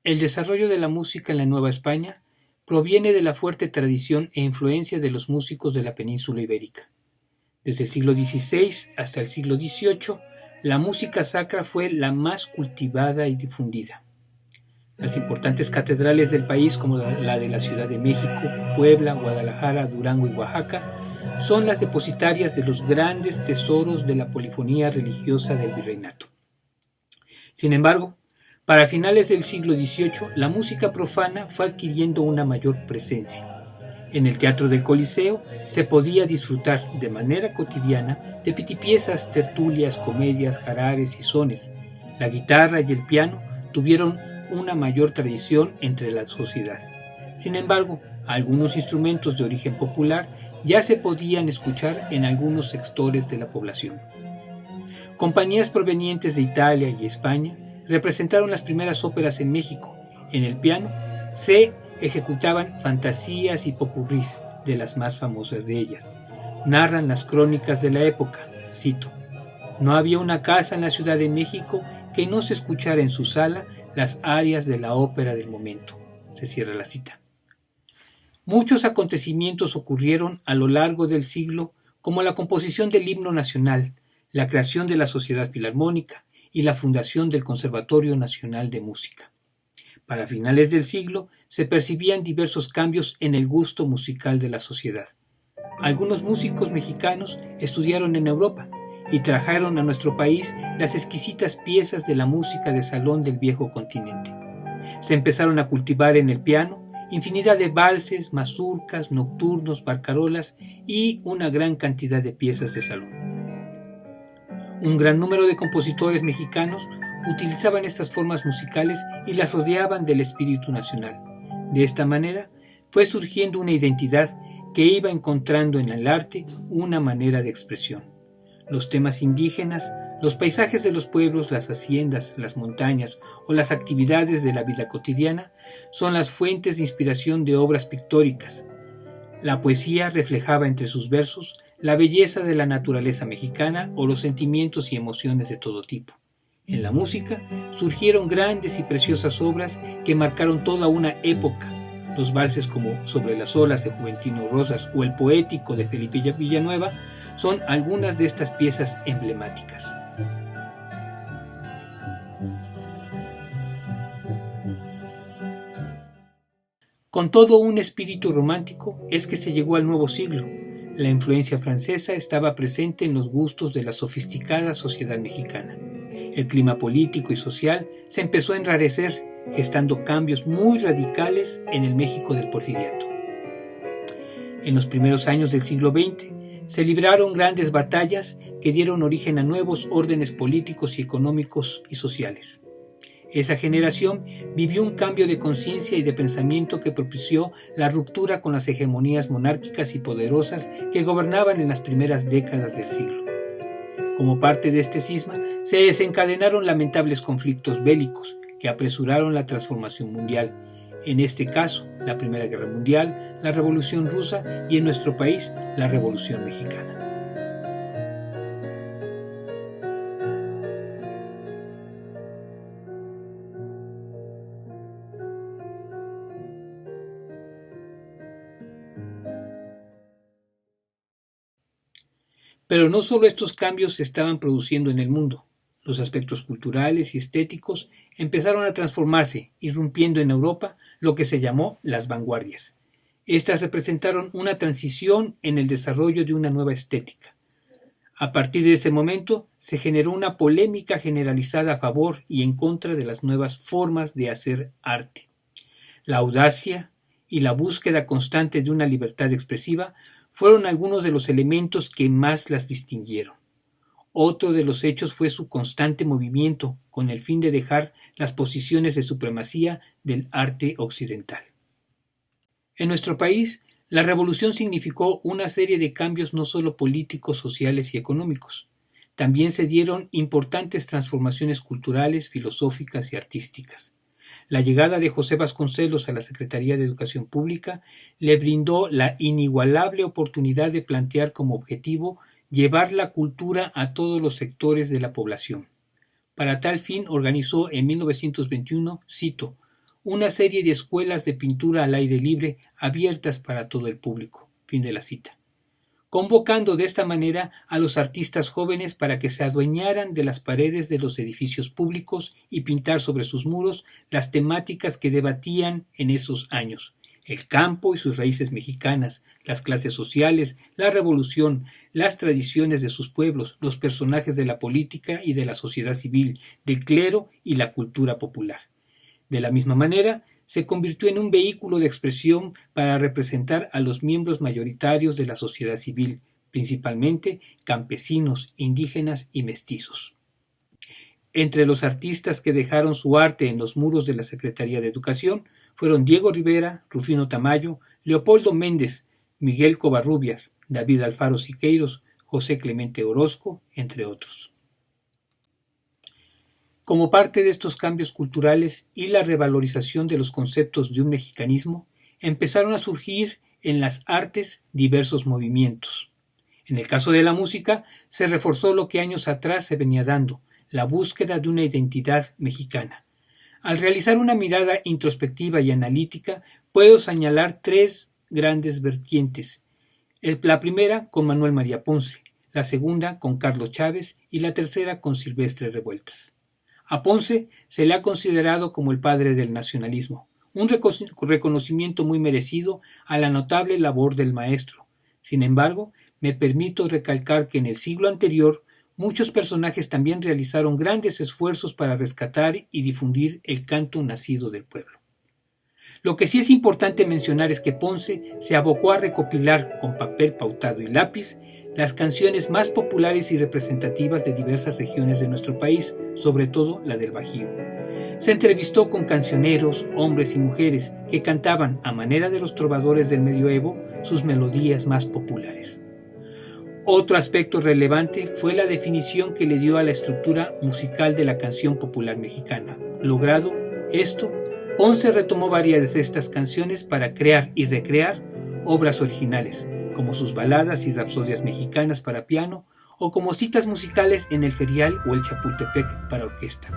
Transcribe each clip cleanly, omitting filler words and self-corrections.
El desarrollo de la música en la Nueva España proviene de la fuerte tradición e influencia de los músicos de la península ibérica. Desde el siglo XVI hasta el siglo XVIII, la música sacra fue la más cultivada y difundida. Las importantes catedrales del país, como la de la Ciudad de México, Puebla, Guadalajara, Durango y Oaxaca, son las depositarias de los grandes tesoros de la polifonía religiosa del virreinato. Sin embargo, para finales del siglo XVIII, la música profana fue adquiriendo una mayor presencia. En el Teatro del Coliseo se podía disfrutar de manera cotidiana de pitipiezas, tertulias, comedias, jarares y sones. La guitarra y el piano tuvieron una mayor tradición entre la sociedad. Sin embargo, algunos instrumentos de origen popular ya se podían escuchar en algunos sectores de la población. Compañías provenientes de Italia y España representaron las primeras óperas en México. En el piano se ejecutaban fantasías y popurrís de las más famosas de ellas. Narran las crónicas de la época, cito: "No había una casa en la Ciudad de México que no se escuchara en su sala las arias de la ópera del momento", se cierra la cita. Muchos acontecimientos ocurrieron a lo largo del siglo, como la composición del himno nacional, la creación de la Sociedad Filarmónica y la fundación del Conservatorio Nacional de Música. Para finales del siglo se percibían diversos cambios en el gusto musical de la sociedad. Algunos músicos mexicanos estudiaron en Europa y trajeron a nuestro país las exquisitas piezas de la música de salón del viejo continente. Se empezaron a cultivar en el piano infinidad de valses, mazurcas, nocturnos, barcarolas y una gran cantidad de piezas de salón. Un gran número de compositores mexicanos utilizaban estas formas musicales y las rodeaban del espíritu nacional. De esta manera fue surgiendo una identidad que iba encontrando en el arte una manera de expresión. Los temas indígenas, los paisajes de los pueblos, las haciendas, las montañas o las actividades de la vida cotidiana son las fuentes de inspiración de obras pictóricas. La poesía reflejaba entre sus versos la belleza de la naturaleza mexicana o los sentimientos y emociones de todo tipo. En la música surgieron grandes y preciosas obras que marcaron toda una época. Los valses como Sobre las olas de Juventino Rosas o El poético de Felipe Villanueva son algunas de estas piezas emblemáticas. Con todo un espíritu romántico es que se llegó al nuevo siglo. La influencia francesa estaba presente en los gustos de la sofisticada sociedad mexicana. El clima político y social se empezó a enrarecer, gestando cambios muy radicales en el México del Porfiriato. En los primeros años del siglo XX se libraron grandes batallas que dieron origen a nuevos órdenes políticos y económicos y sociales. Esa generación vivió un cambio de conciencia y de pensamiento que propició la ruptura con las hegemonías monárquicas y poderosas que gobernaban en las primeras décadas del siglo. Como parte de este cisma, se desencadenaron lamentables conflictos bélicos que apresuraron la transformación mundial, en este caso, la Primera Guerra Mundial, la Revolución Rusa y en nuestro país, la Revolución Mexicana. Pero no solo estos cambios se estaban produciendo en el mundo. Los aspectos culturales y estéticos empezaron a transformarse, irrumpiendo en Europa lo que se llamó las vanguardias. Estas representaron una transición en el desarrollo de una nueva estética. A partir de ese momento se generó una polémica generalizada a favor y en contra de las nuevas formas de hacer arte. La audacia y la búsqueda constante de una libertad expresiva fueron algunos de los elementos que más las distinguieron. Otro de los hechos fue su constante movimiento con el fin de dejar las posiciones de supremacía del arte occidental. En nuestro país, la revolución significó una serie de cambios no solo políticos, sociales y económicos. También se dieron importantes transformaciones culturales, filosóficas y artísticas. La llegada de José Vasconcelos a la Secretaría de Educación Pública le brindó la inigualable oportunidad de plantear como objetivo llevar la cultura a todos los sectores de la población. Para tal fin organizó en 1921, cito, una serie de escuelas de pintura al aire libre abiertas para todo el público. Fin de la cita. Convocando de esta manera a los artistas jóvenes para que se adueñaran de las paredes de los edificios públicos y pintar sobre sus muros las temáticas que debatían en esos años: el campo y sus raíces mexicanas, las clases sociales, la revolución, las tradiciones de sus pueblos, los personajes de la política y de la sociedad civil, del clero y la cultura popular. De la misma manera, se convirtió en un vehículo de expresión para representar a los miembros mayoritarios de la sociedad civil, principalmente campesinos, indígenas y mestizos. Entre los artistas que dejaron su arte en los muros de la Secretaría de Educación fueron Diego Rivera, Rufino Tamayo, Leopoldo Méndez, Miguel Covarrubias, David Alfaro Siqueiros, José Clemente Orozco, entre otros. Como parte de estos cambios culturales y la revalorización de los conceptos de un mexicanismo, empezaron a surgir en las artes diversos movimientos. En el caso de la música, se reforzó lo que años atrás se venía dando, la búsqueda de una identidad mexicana. Al realizar una mirada introspectiva y analítica, puedo señalar tres grandes vertientes. La primera con Manuel María Ponce, la segunda con Carlos Chávez y la tercera con Silvestre Revueltas. A Ponce se le ha considerado como el padre del nacionalismo, un reconocimiento muy merecido a la notable labor del maestro. Sin embargo, me permito recalcar que en el siglo anterior muchos personajes también realizaron grandes esfuerzos para rescatar y difundir el canto nacido del pueblo. Lo que sí es importante mencionar es que Ponce se abocó a recopilar con papel pautado y lápiz las canciones más populares y representativas de diversas regiones de nuestro país, sobre todo la del Bajío. Se entrevistó con cancioneros, hombres y mujeres, que cantaban, a manera de los trovadores del medioevo, sus melodías más populares. Otro aspecto relevante fue la definición que le dio a la estructura musical de la canción popular mexicana. Logrado esto, Ponce retomó varias de estas canciones para crear y recrear obras originales, como sus baladas y rapsodias mexicanas para piano, o como citas musicales en el Ferial o el Chapultepec para orquesta.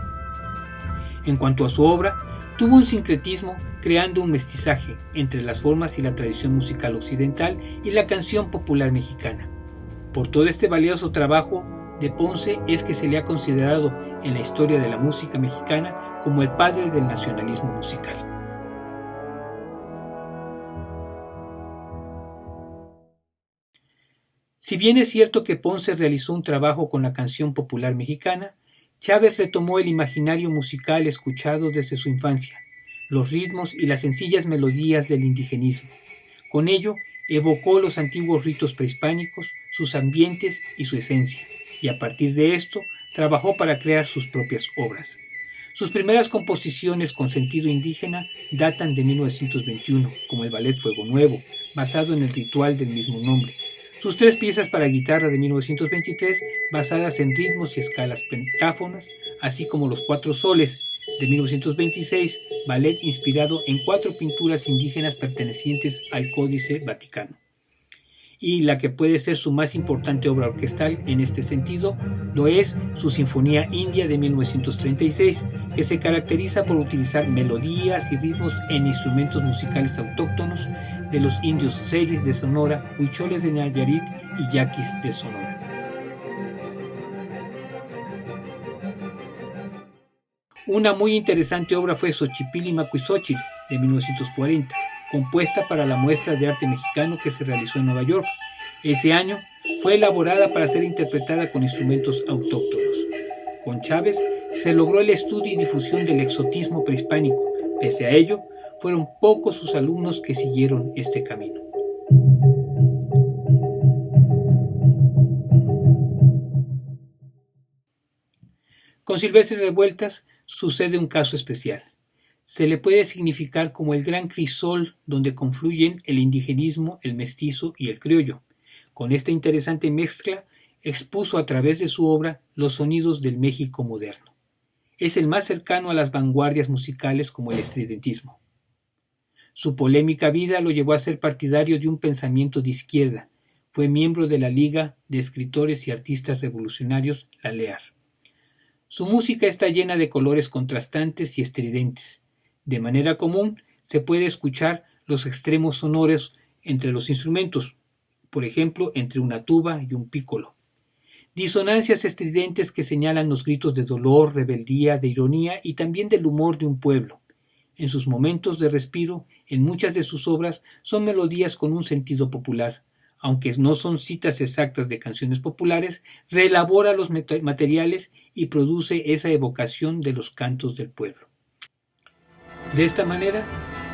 En cuanto a su obra, tuvo un sincretismo creando un mestizaje entre las formas y la tradición musical occidental y la canción popular mexicana. Por todo este valioso trabajo de Ponce es que se le ha considerado en la historia de la música mexicana como el padre del nacionalismo musical. Si bien es cierto que Ponce realizó un trabajo con la canción popular mexicana, Chávez retomó el imaginario musical escuchado desde su infancia, los ritmos y las sencillas melodías del indigenismo. Con ello, evocó los antiguos ritos prehispánicos, sus ambientes y su esencia, y a partir de esto, trabajó para crear sus propias obras. Sus primeras composiciones con sentido indígena datan de 1921, como el ballet Fuego Nuevo, basado en el ritual del mismo nombre. Sus tres piezas para guitarra de 1923, basadas en ritmos y escalas pentáfonas, así como Los Cuatro Soles de 1926, ballet inspirado en 4 pinturas indígenas pertenecientes al Códice Vaticano. Y la que puede ser su más importante obra orquestal en este sentido lo es su Sinfonía India de 1936, que se caracteriza por utilizar melodías y ritmos en instrumentos musicales autóctonos de los indios seris de Sonora, huicholes de Nayarit y yaquis de Sonora. Una muy interesante obra fue Xochipilli Macuizochitl de 1940, compuesta para la muestra de arte mexicano que se realizó en Nueva York. Ese año fue elaborada para ser interpretada con instrumentos autóctonos. Con Chávez se logró el estudio y difusión del exotismo prehispánico. Pese a ello, fueron pocos sus alumnos que siguieron este camino. Con Silvestre Revueltas sucede un caso especial. Se le puede significar como el gran crisol donde confluyen el indigenismo, el mestizo y el criollo. Con esta interesante mezcla, expuso a través de su obra los sonidos del México moderno. Es el más cercano a las vanguardias musicales como el estridentismo. Su polémica vida lo llevó a ser partidario de un pensamiento de izquierda. Fue miembro de la Liga de Escritores y Artistas Revolucionarios, la LEAR. Su música está llena de colores contrastantes y estridentes. De manera común, se puede escuchar los extremos sonoros entre los instrumentos, por ejemplo, entre una tuba y un pícolo. Disonancias estridentes que señalan los gritos de dolor, rebeldía, de ironía y también del humor de un pueblo. En sus momentos de respiro, en muchas de sus obras, son melodías con un sentido popular. Aunque no son citas exactas de canciones populares, reelabora los materiales y produce esa evocación de los cantos del pueblo. De esta manera,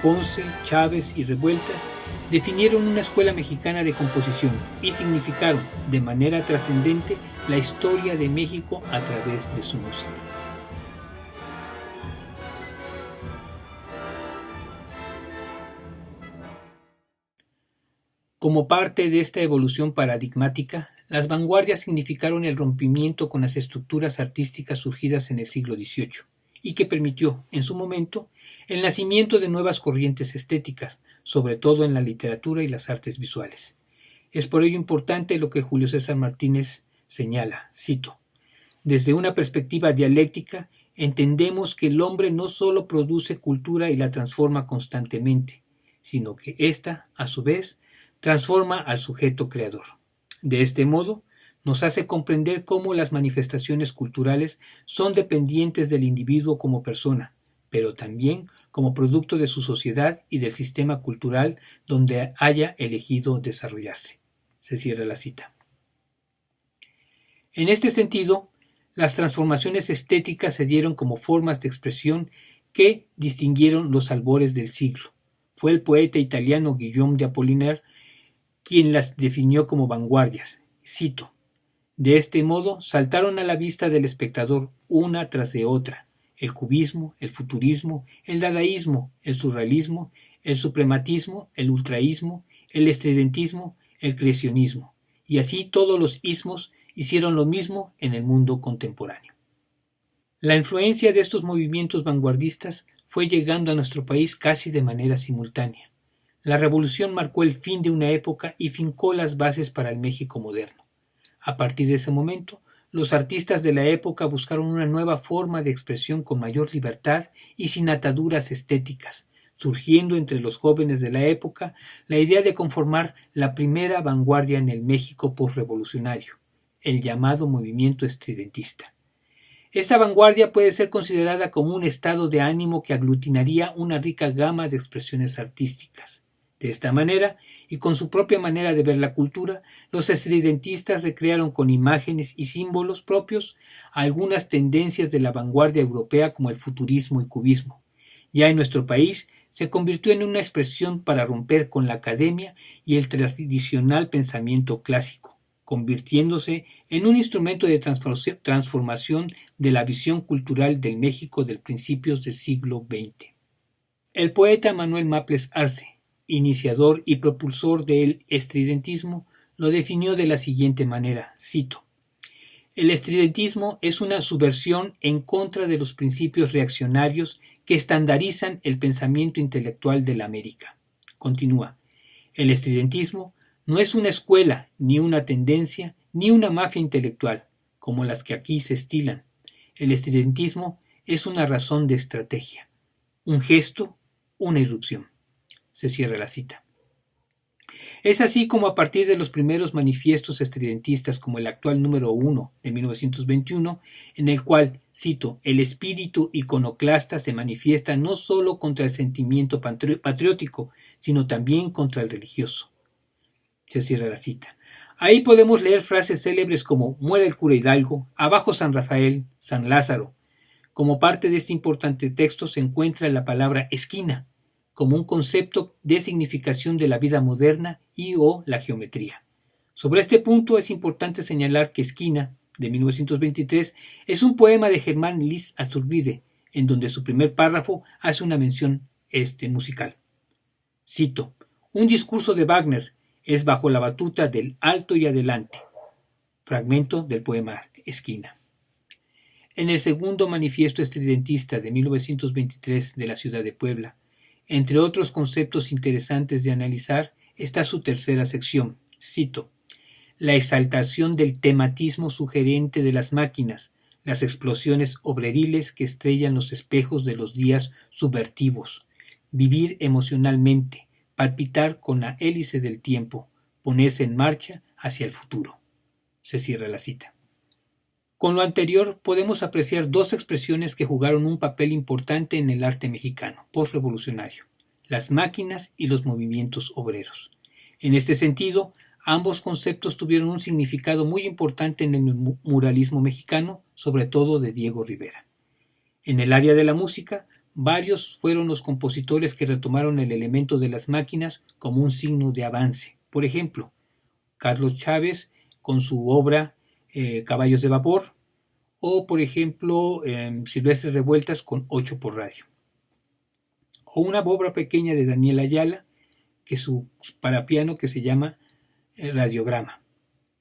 Ponce, Chávez y Revueltas definieron una escuela mexicana de composición y significaron de manera trascendente la historia de México a través de su música. Como parte de esta evolución paradigmática, las vanguardias significaron el rompimiento con las estructuras artísticas surgidas en el siglo XVIII y que permitió, en su momento, el nacimiento de nuevas corrientes estéticas, sobre todo en la literatura y las artes visuales. Es por ello importante lo que Julio César Martínez señala, cito: «Desde una perspectiva dialéctica, entendemos que el hombre no solo produce cultura y la transforma constantemente, sino que ésta, a su vez, transforma al sujeto creador. De este modo, nos hace comprender cómo las manifestaciones culturales son dependientes del individuo como persona, pero también como producto de su sociedad y del sistema cultural donde haya elegido desarrollarse». Se cierra la cita. En este sentido, las transformaciones estéticas se dieron como formas de expresión que distinguieron los albores del siglo. Fue el poeta italiano Guillaume de Apollinaire quien las definió como vanguardias. Cito: «De este modo saltaron a la vista del espectador una tras de otra el cubismo, el futurismo, el dadaísmo, el surrealismo, el suprematismo, el ultraísmo, el estridentismo, el creacionismo, y así todos los ismos hicieron lo mismo en el mundo contemporáneo». La influencia de estos movimientos vanguardistas fue llegando a nuestro país casi de manera simultánea. La revolución marcó el fin de una época y fincó las bases para el México moderno. A partir de ese momento, los artistas de la época buscaron una nueva forma de expresión con mayor libertad y sin ataduras estéticas, surgiendo entre los jóvenes de la época la idea de conformar la primera vanguardia en el México posrevolucionario, el llamado movimiento estridentista. Esta vanguardia puede ser considerada como un estado de ánimo que aglutinaría una rica gama de expresiones artísticas. De esta manera, y con su propia manera de ver la cultura, los estridentistas recrearon con imágenes y símbolos propios algunas tendencias de la vanguardia europea como el futurismo y cubismo. Ya en nuestro país se convirtió en una expresión para romper con la academia y el tradicional pensamiento clásico, convirtiéndose en un instrumento de transformación de la visión cultural del México del principios del siglo XX. El poeta Manuel Maples Arce, iniciador y propulsor del estridentismo, lo definió de la siguiente manera, cito: «El estridentismo es una subversión en contra de los principios reaccionarios que estandarizan el pensamiento intelectual de la América». Continúa: «El estridentismo no es una escuela, ni una tendencia, ni una mafia intelectual, como las que aquí se estilan. El estridentismo es una razón de estrategia, un gesto, una irrupción». Se cierra la cita. Es así como a partir de los primeros manifiestos estridentistas, como el actual número 1 de 1921, en el cual, cito, «el espíritu iconoclasta se manifiesta no solo contra el sentimiento patriótico, sino también contra el religioso». Se cierra la cita. Ahí podemos leer frases célebres como «muera el cura Hidalgo», «abajo San Rafael», «San Lázaro». Como parte de este importante texto se encuentra la palabra esquina, como un concepto de significación de la vida moderna y o la geometría. Sobre este punto es importante señalar que Esquina, de 1923, es un poema de Germán Lis Asturbide, en donde su primer párrafo hace una mención musical. Cito: «Un discurso de Wagner es bajo la batuta del alto y adelante». Fragmento del poema Esquina. En el segundo manifiesto estridentista de 1923 de la ciudad de Puebla, entre otros conceptos interesantes de analizar, está su tercera sección, cito: «La exaltación del tematismo sugerente de las máquinas, las explosiones obreriles que estrellan los espejos de los días subvertivos, vivir emocionalmente, palpitar con la hélice del tiempo, ponerse en marcha hacia el futuro. Se cierra la cita. Con lo anterior podemos apreciar dos expresiones que jugaron un papel importante en el arte mexicano postrevolucionario: las máquinas y los movimientos obreros. En este sentido, ambos conceptos tuvieron un significado muy importante en el muralismo mexicano, sobre todo de Diego Rivera. En el área de la música, varios fueron los compositores que retomaron el elemento de las máquinas como un signo de avance. Por ejemplo, Carlos Chávez con su obra Caballos de Vapor, o por ejemplo Silvestre Revueltas con 8 por radio. O una obra pequeña de Daniel Ayala, para piano, que se llama Radiograma.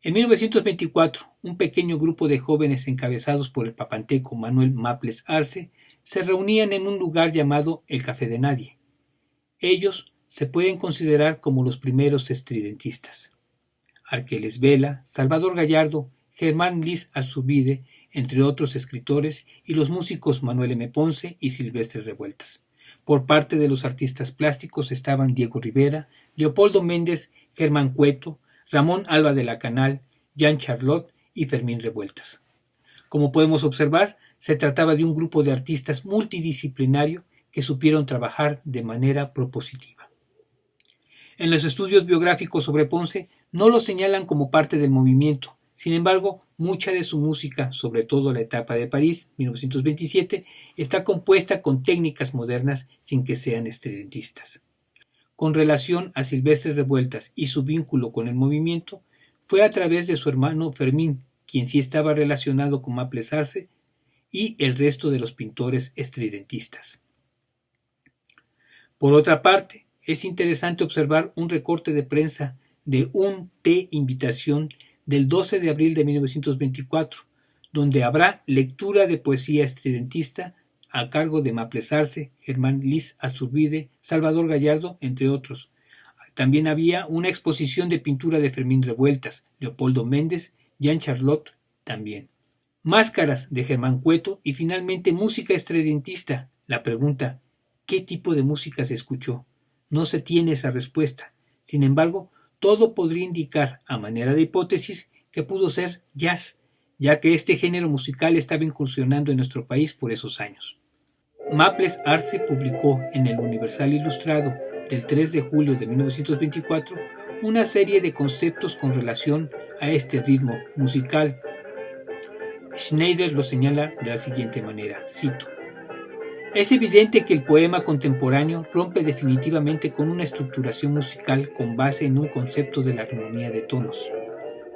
En 1924, un pequeño grupo de jóvenes encabezados por el papanteco Manuel Maples Arce se reunían en un lugar llamado el Café de Nadie. Ellos se pueden considerar como los primeros estridentistas. Arqueles Vela, Salvador Gallardo, Germán Liz Arzubide, entre otros escritores, y los músicos Manuel M. Ponce y Silvestre Revueltas. Por parte de los artistas plásticos estaban Diego Rivera, Leopoldo Méndez, Germán Cueto, Ramón Alba de la Canal, Jean Charlot y Fermín Revueltas. Como podemos observar, se trataba de un grupo de artistas multidisciplinario que supieron trabajar de manera propositiva. En los estudios biográficos sobre Ponce no lo señalan como parte del movimiento. Sin embargo, mucha de su música, sobre todo la etapa de París, 1927, está compuesta con técnicas modernas sin que sean estridentistas. Con relación a Silvestre Revueltas y su vínculo con el movimiento, fue a través de su hermano Fermín, quien sí estaba relacionado con Maples Arce y el resto de los pintores estridentistas. Por otra parte, es interesante observar un recorte de prensa de un té invitación del 12 de abril de 1924, donde habrá lectura de poesía estridentista a cargo de Maples Arce, Germán Liz Azurbide, Salvador Gallardo, entre otros. También había una exposición de pintura de Fermín Revueltas, Leopoldo Méndez, Jean Charlot también. Máscaras de Germán Cueto y finalmente música estridentista. La pregunta, ¿qué tipo de música se escuchó? No se tiene esa respuesta. Sin embargo, todo podría indicar, a manera de hipótesis, que pudo ser jazz, ya que este género musical estaba incursionando en nuestro país por esos años. Maples Arce publicó en el Universal Ilustrado del 3 de julio de 1924 una serie de conceptos con relación a este ritmo musical. Schneider lo señala de la siguiente manera, cito: es evidente que el poema contemporáneo rompe definitivamente con una estructuración musical con base en un concepto de la armonía de tonos.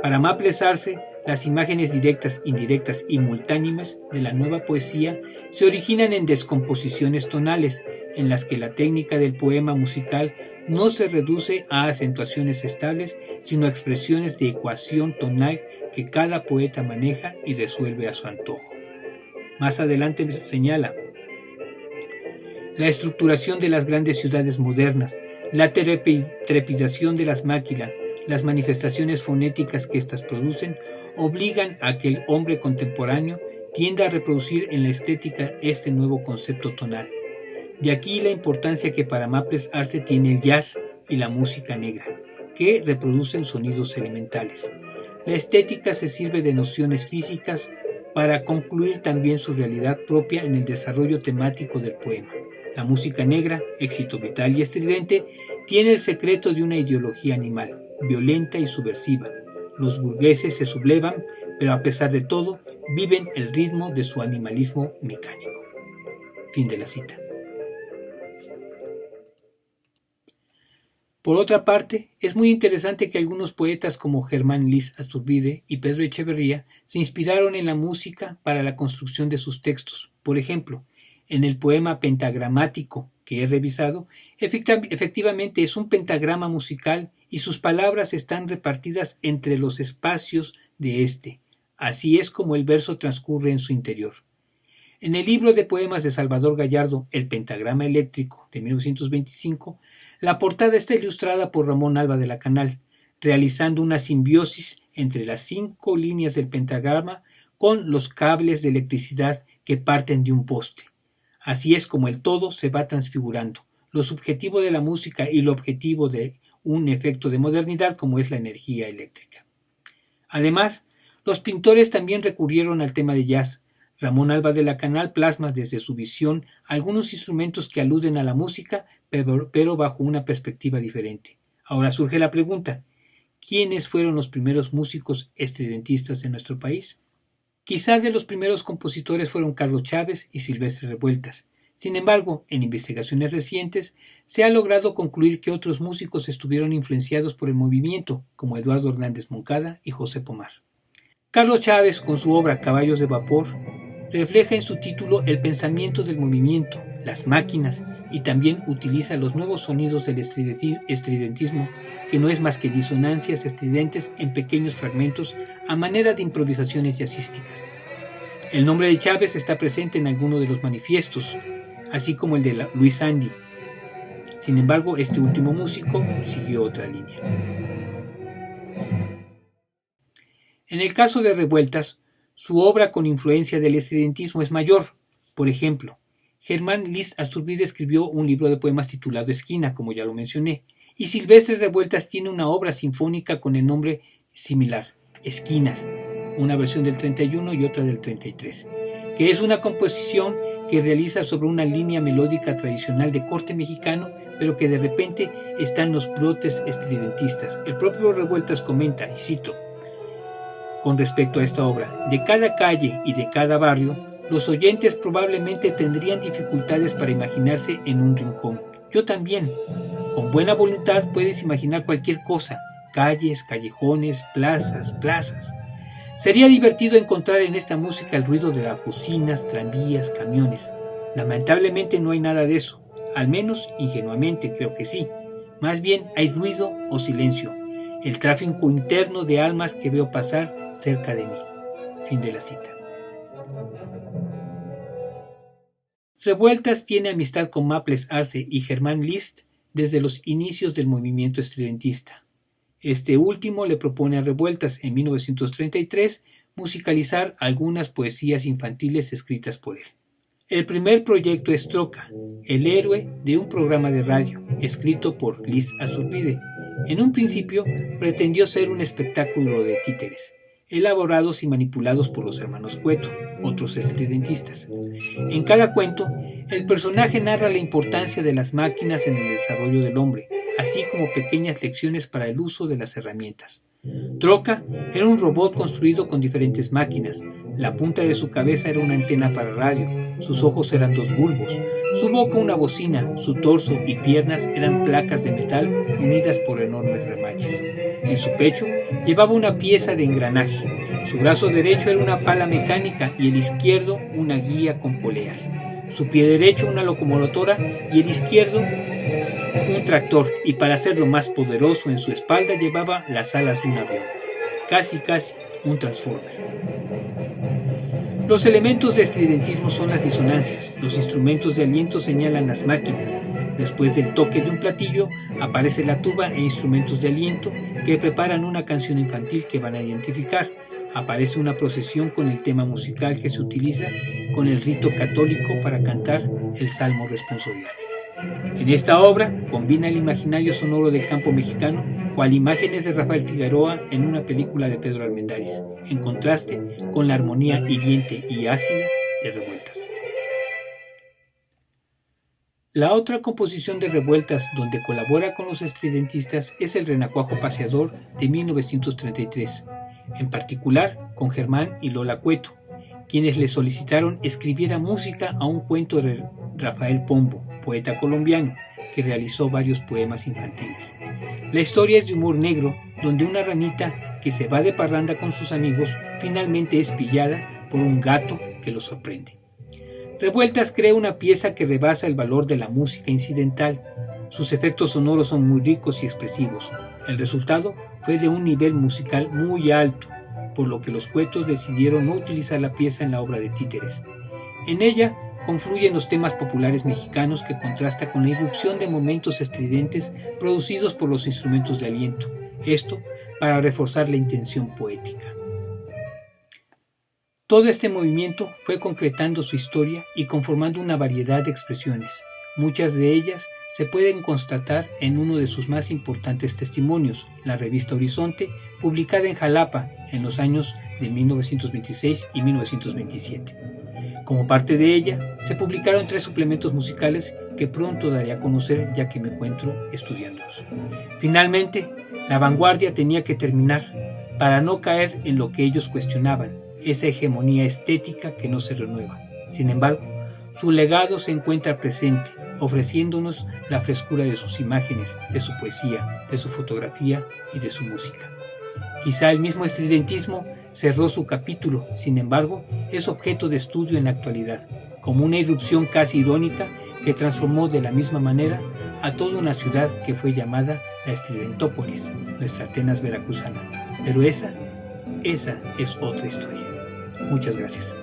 Para Maples Arce, las imágenes directas, indirectas y multánimes de la nueva poesía se originan en descomposiciones tonales, en las que la técnica del poema musical no se reduce a acentuaciones estables, sino a expresiones de ecuación tonal que cada poeta maneja y resuelve a su antojo. Más adelante señala: la estructuración de las grandes ciudades modernas, la trepidación de las máquinas, las manifestaciones fonéticas que éstas producen, obligan a que el hombre contemporáneo tienda a reproducir en la estética este nuevo concepto tonal. De aquí la importancia que para Maples Arce tiene el jazz y la música negra, que reproducen sonidos elementales. La estética se sirve de nociones físicas para concluir también su realidad propia en el desarrollo temático del poema. La música negra, éxito vital y estridente, tiene el secreto de una ideología animal, violenta y subversiva. Los burgueses se sublevan, pero a pesar de todo, viven el ritmo de su animalismo mecánico. Fin de la cita. Por otra parte, es muy interesante que algunos poetas como Germán Liz Azurbide y Pedro Echeverría se inspiraron en la música para la construcción de sus textos. Por ejemplo, en el poema pentagramático que he revisado, efectivamente es un pentagrama musical y sus palabras están repartidas entre los espacios de este. Así es como el verso transcurre en su interior. En el libro de poemas de Salvador Gallardo, El pentagrama eléctrico, de 1925, la portada está ilustrada por Ramón Alba de la Canal, realizando una simbiosis entre las 5 líneas del pentagrama con los cables de electricidad que parten de un poste. Así es como el todo se va transfigurando, lo subjetivo de la música y lo objetivo de un efecto de modernidad como es la energía eléctrica. Además, los pintores también recurrieron al tema de jazz. Ramón Alba de la Canal plasma desde su visión algunos instrumentos que aluden a la música, pero bajo una perspectiva diferente. Ahora surge la pregunta, ¿quiénes fueron los primeros músicos estridentistas de nuestro país? Quizás de los primeros compositores fueron Carlos Chávez y Silvestre Revueltas. Sin embargo, en investigaciones recientes se ha logrado concluir que otros músicos estuvieron influenciados por el movimiento, como Eduardo Hernández Moncada y José Pomar. Carlos Chávez, con su obra Caballos de Vapor, refleja en su título el pensamiento del movimiento, las máquinas, y también utiliza los nuevos sonidos del estridentismo, que no es más que disonancias estridentes en pequeños fragmentos a manera de improvisaciones jazzísticas. El nombre de Chávez está presente en algunos de los manifiestos, así como el de Luis Sandy. Sin embargo, este último músico siguió otra línea. En el caso de Revueltas, su obra con influencia del estridentismo es mayor. Por ejemplo, Germán List Asturbide escribió un libro de poemas titulado Esquina, como ya lo mencioné, y Silvestre Revueltas tiene una obra sinfónica con el nombre similar, Esquinas, una versión del 31 y otra del 33, que es una composición que realiza sobre una línea melódica tradicional de corte mexicano, pero que de repente están los brotes estridentistas. El propio Revueltas comenta, y cito, con respecto a esta obra, de cada calle y de cada barrio, los oyentes probablemente tendrían dificultades para imaginarse en un rincón. Yo también. Con buena voluntad puedes imaginar cualquier cosa, calles, callejones, plazas. Sería divertido encontrar en esta música el ruido de las bocinas, tranvías, camiones. Lamentablemente no hay nada de eso, al menos ingenuamente creo que sí. Más bien hay ruido o silencio, el tráfico interno de almas que veo pasar cerca de mí. Fin de la cita. Revueltas tiene amistad con Maples Arce y Germán List desde los inicios del movimiento estridentista. Este último le propone a Revueltas en 1933 musicalizar algunas poesías infantiles escritas por él. El primer proyecto es Troca, el héroe de un programa de radio, escrito por List Asturbide. En un principio pretendió ser un espectáculo de títeres, elaborados y manipulados por los hermanos Cueto, otros estridentistas. En cada cuento, el personaje narra la importancia de las máquinas en el desarrollo del hombre, así como pequeñas lecciones para el uso de las herramientas. Troca era un robot construido con diferentes máquinas. La punta de su cabeza era una antena para radio, sus ojos eran dos bulbos, su boca una bocina, su torso y piernas eran placas de metal unidas por enormes remaches. En su pecho llevaba una pieza de engranaje, su brazo derecho era una pala mecánica y el izquierdo una guía con poleas, su pie derecho una locomotora y el izquierdo un tractor, y para hacerlo más poderoso en su espalda llevaba las alas de un avión, casi un transformer. Los elementos de estridentismo son las disonancias, los instrumentos de aliento señalan las máquinas, después del toque de un platillo aparece la tuba e instrumentos de aliento que preparan una canción infantil que van a identificar, aparece una procesión con el tema musical que se utiliza con el rito católico para cantar el salmo responsorial. En esta obra combina el imaginario sonoro del campo mexicano cual imágenes de Rafael Figueroa en una película de Pedro Armendáriz, en contraste con la armonía hiriente y ácida de Revueltas. La otra composición de Revueltas donde colabora con los estridentistas es el Renacuajo Paseador de 1933, en particular con Germán y Lola Cueto, quienes le solicitaron escribiera música a un cuento de Rafael Pombo, poeta colombiano, que realizó varios poemas infantiles. La historia es de humor negro, donde una ranita que se va de parranda con sus amigos finalmente es pillada por un gato que lo sorprende. Revueltas crea una pieza que rebasa el valor de la música incidental. Sus efectos sonoros son muy ricos y expresivos. El resultado fue de un nivel musical muy alto, por lo que los Cuetos decidieron no utilizar la pieza en la obra de títeres. En ella confluyen los temas populares mexicanos que contrasta con la irrupción de momentos estridentes producidos por los instrumentos de aliento, esto para reforzar la intención poética. Todo este movimiento fue concretando su historia y conformando una variedad de expresiones. Muchas de ellas se pueden constatar en uno de sus más importantes testimonios, la revista Horizonte, publicada en Jalapa en los años de 1926 y 1927. Como parte de ella, se publicaron 3 suplementos musicales que pronto daré a conocer ya que me encuentro estudiándolos. Finalmente, la vanguardia tenía que terminar para no caer en lo que ellos cuestionaban, esa hegemonía estética que no se renueva. Sin embargo, su legado se encuentra presente, ofreciéndonos la frescura de sus imágenes, de su poesía, de su fotografía y de su música. Quizá el mismo estridentismo cerró su capítulo, sin embargo, es objeto de estudio en la actualidad, como una irrupción casi irónica que transformó de la misma manera a toda una ciudad que fue llamada la Estridentópolis, nuestra Atenas veracruzana. Pero esa es otra historia. Muchas gracias.